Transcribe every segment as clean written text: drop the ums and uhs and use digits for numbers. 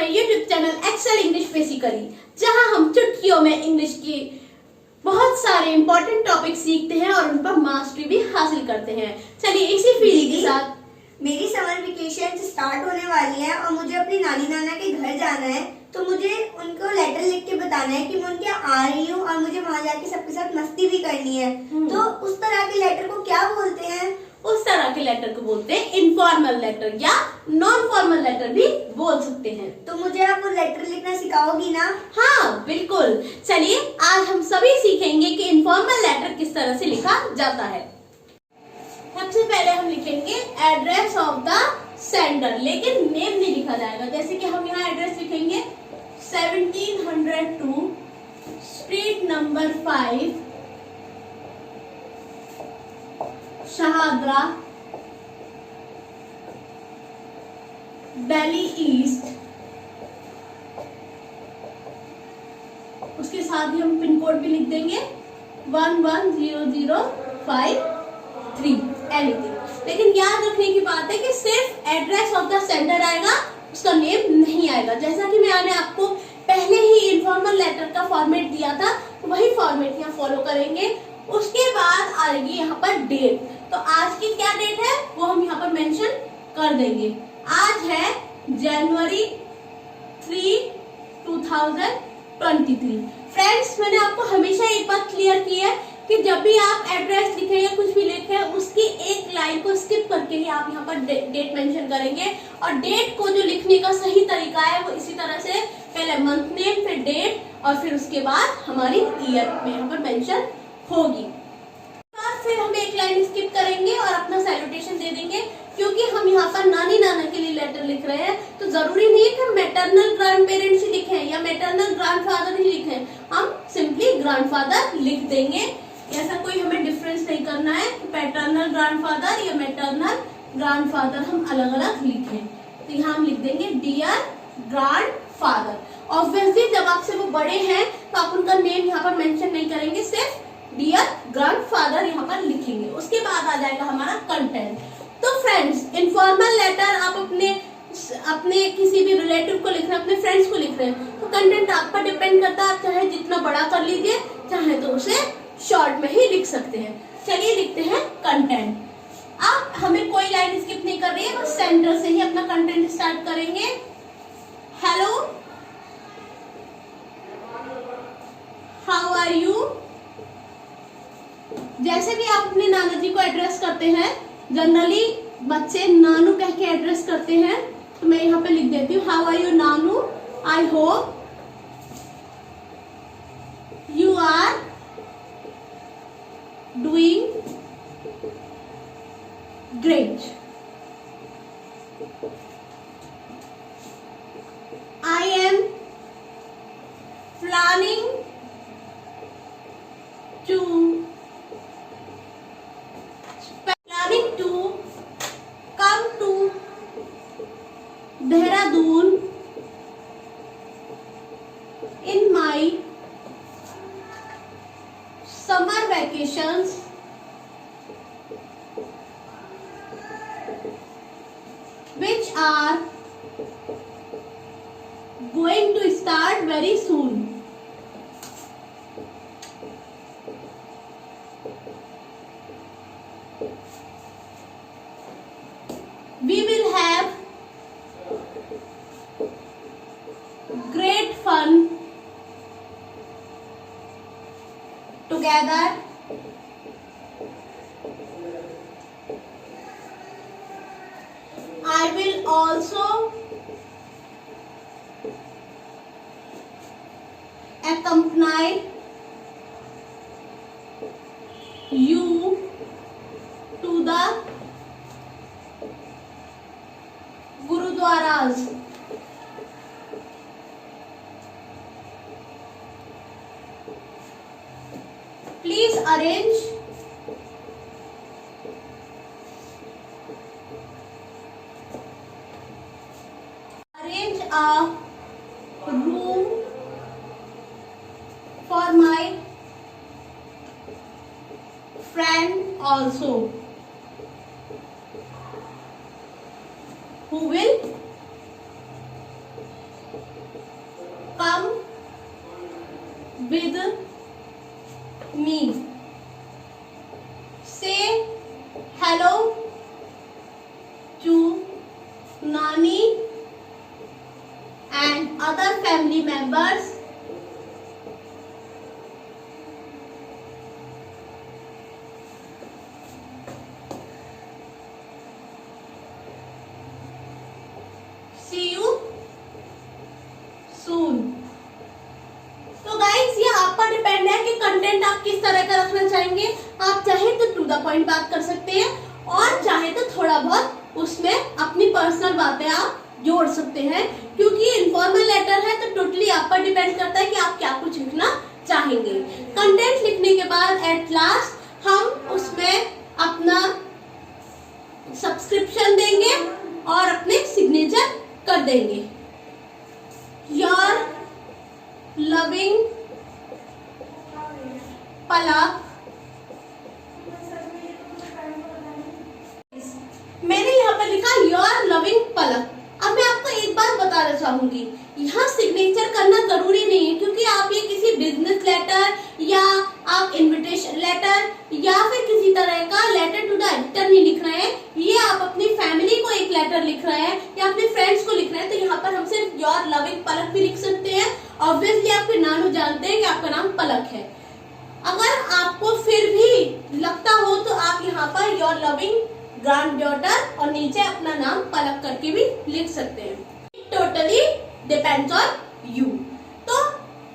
हमारे YouTube channel Excel English basically, जहां हम चुटकियों में इंग्लिश की बहुत सारे इंपॉर्टेंट टॉपिक सीखते हैं और उन पर मास्टरी भी हासिल करते हैं। चलिए इसी फीलिंग के साथ मेरी समर वेकेशन स्टार्ट होने वाली है और मुझे अपनी नानी नाना के घर जाना है, तो मुझे उनको लेटर लिख के बताना है कि मैं उनके आ रही हूँ और मुझे वहाँ जाके सबके साथ मस्ती भी करनी है। तो उस तरह के लेटर को क्या बोलते हैं? उस तरह के लेटर को बोलते हैं इनफॉर्मल लेटर या नॉन फॉर्मल लेटर भी बोल सकते हैं। तो मुझे आप वो लेटर लिखना सिखाओगी ना? हाँ बिल्कुल। चलिए आज हम सभी सीखेंगे कि इनफॉर्मल लेटर किस तरह से लिखा जाता है। सबसे पहले हम लिखेंगे एड्रेस ऑफ द सेंडर, लेकिन नेम नहीं लिखा जाएगा। जैसे कि हम यहाँ एड्रेस लिखेंगे 1702 street number 5 Shahdara Delhi east. उसके साथ ही हम पिन कोड भी लिख देंगे 110053 एनीथिंग। लेकिन याद रखने की बात है कि सिर्फ एड्रेस ऑफ द सेंडर आएगा, उसका नेम नहीं आएगा। जैसा कि मैंने आपको पहले ही इनफॉर्मल लेटर का फॉर्मेट दिया था, तो वही फॉर्मेट यहाँ फॉलो करेंगे। उसके बाद आएगी यहाँ पर डेट। तो आज की क्या डेट है वो हम यहाँ पर मेंशन कर देंगे। आज है जनवरी 3, 2023। फ्रेंड्स, मैंने आपको हमेशा एक बात क्लियर की है कि जब भी आप एड्रेस लिखें या कुछ भी लिखें, उसकी एक लाइन को स्किप करके ही आप यहाँ पर डेट मेंशन करेंगे। और डेट को जो लिखने का सही तरीका है वो इसी तरह से, पहले मंथ नेम, फिर डेट और फिर उसके बाद हमारी ईयर में यहाँ पर मेंशन होगी। फिर हम एक लाइन स्किप करेंगे और अपना सैल्यूटेशन दे देंगे। क्योंकि हम यहाँ पर नानी नाना के लिए लेटर लिख रहे हैं, तो जरूरी नहीं है कि हम मैटरनल ग्रैंड पेरेंट्स ही लिखें या मैटरनल ग्रैंडफादर ही लिखें। हम सिंपली ग्रैंडफादर लिख देंगे। ऐसा कोई हमें डिफरेंस नहीं करना है कि पैटर्नल ग्रैंडफादर या मैटरनल ग्रैंडफादर हम अलग अलग लिखें। तो यहाँ हम लिख देंगे डियर ग्रैंडफादर। ऑब्वियसली जब आपसे वो बड़े हैं तो आप उनका नेम यहाँ पर मेंशन नहीं करेंगे, सिर्फ डियर ग्रैंडफादर यहाँ पर लिखेंगे। उसके बाद आ जाएगा हमारा कंटेंट। तो फ्रेंड्स, इनफॉर्मल लेटर आप अपने किसी भी रिलेटिव को लिख रहे हैं, अपने फ्रेंड्स को लिख रहे हैं, तो कंटेंट आप पर डिपेंड करता है। आप चाहे जितना बड़ा कर लीजिए, चाहे तो उसे शॉर्ट में ही लिख सकते हैं। चलिए लिखते हैं कंटेंट। अब हमें कोई लाइन स्किप नहीं कर रही है, बस सेंटर से ही अपना कंटेंट स्टार्ट करेंगे। Hello, how are you. जैसे भी आप अपने नाना जी को एड्रेस करते हैं, जनरली बच्चे नानू कह के एड्रेस करते हैं, तो मैं यहाँ पे लिख देती हूँ हाउ आर यू नानू, I hope you are doing great. I am planning to come to Dehradun in my summer vacations which are going to start very soon. We will have great fun together. I will also accompany you to the Gurudwaras. Please arrange a room for my friend also, who will Nani and other family members see you soon। तो guys ये आप पर depend है कि content आप किस तरह का रखना चाहेंगे। आप चाहे तो टू द पॉइंट बात कर सकते हैं और चाहे तो थोड़ा बहुत उसमें अपनी पर्सनल बातें आप जोड़ सकते हैं, क्योंकि इनफॉर्मल लेटर है तो टोटली आप पर डिपेंड करता है कि आप क्या कुछ लिखना चाहेंगे। कंटेंट लिखने के बाद एट लास्ट हम उसमें अपना सब्सक्रिप्शन देंगे और अपने सिग्नेचर कर देंगे। योर लविंग पलक। मैंने यहाँ पर लिखा योर लविंग पलक। अब मैं आपको एक बात बताना चाहूंगी, यहाँ सिग्नेचर करना जरूरी नहीं है, क्योंकि आप ये किसी बिजनेस लेटर या आप इनविटेशन लेटर या फिर किसी तरह का लेटर टू द एडिटर नहीं लिख रहे हैं। ये आप अपनी फैमिली को एक लेटर लिख रहे हैं या अपने फ्रेंड्स को लिख रहे हैं, तो यहाँ पर हम सिर्फ योर लविंग पलक भी लिख सकते हैं। ऑब्वियसली आपके नानू जानते हैं कि आपका नाम पलक है। अगर आपको फिर भी लगता हो तो आप यहाँ per your loving grand daughter और नीचे अपना नाम पलक करके भी लिख सकते हैं। Totally depends on you. तो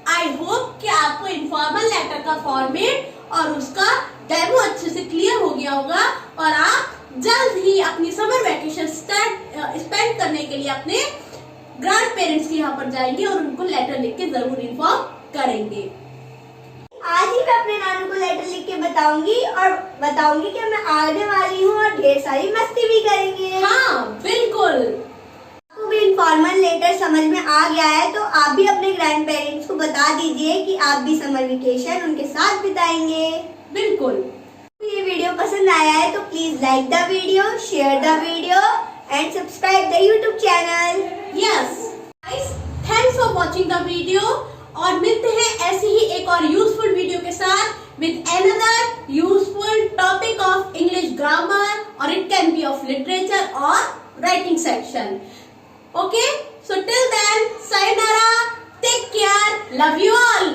आई होप कि आपको इनफॉर्मल लेटर का फॉर्मेट और उसका डेमो अच्छे से क्लियर हो गया होगा और आप जल्द ही अपनी समर वैकेशन स्पेंड करने के लिए अपने ग्रैंड पेरेंट्स के यहाँ पर जाएंगे और उनको लेटर लिख के जरूर इन्फॉर्म करेंगे। आज ही मैं अपने नानू को लेटर लिख के बताऊंगी और बताऊंगी कि मैं आने वाली हूँ और ढेर सारी मस्ती भी करेंगे। हाँ बिल्कुल। आपको भी इनफॉर्मल लेटर समझ में आ गया है तो आप भी अपने ग्रैंड पेरेंट्स को बता दीजिए कि आप भी समर वेकेशन उनके साथ बिताएंगे। बिल्कुल। ये वीडियो पसंद आया है तो please like the video, share the video and subscribe the YouTube channel. Yes guys, thanks for watching the video और मिलते हैं ऐसी ही एक और यूजफुल वीडियो के साथ with another useful topic of English grammar और it can be of literature और writing section. Okay, so till then, sayonara, take care, love you all.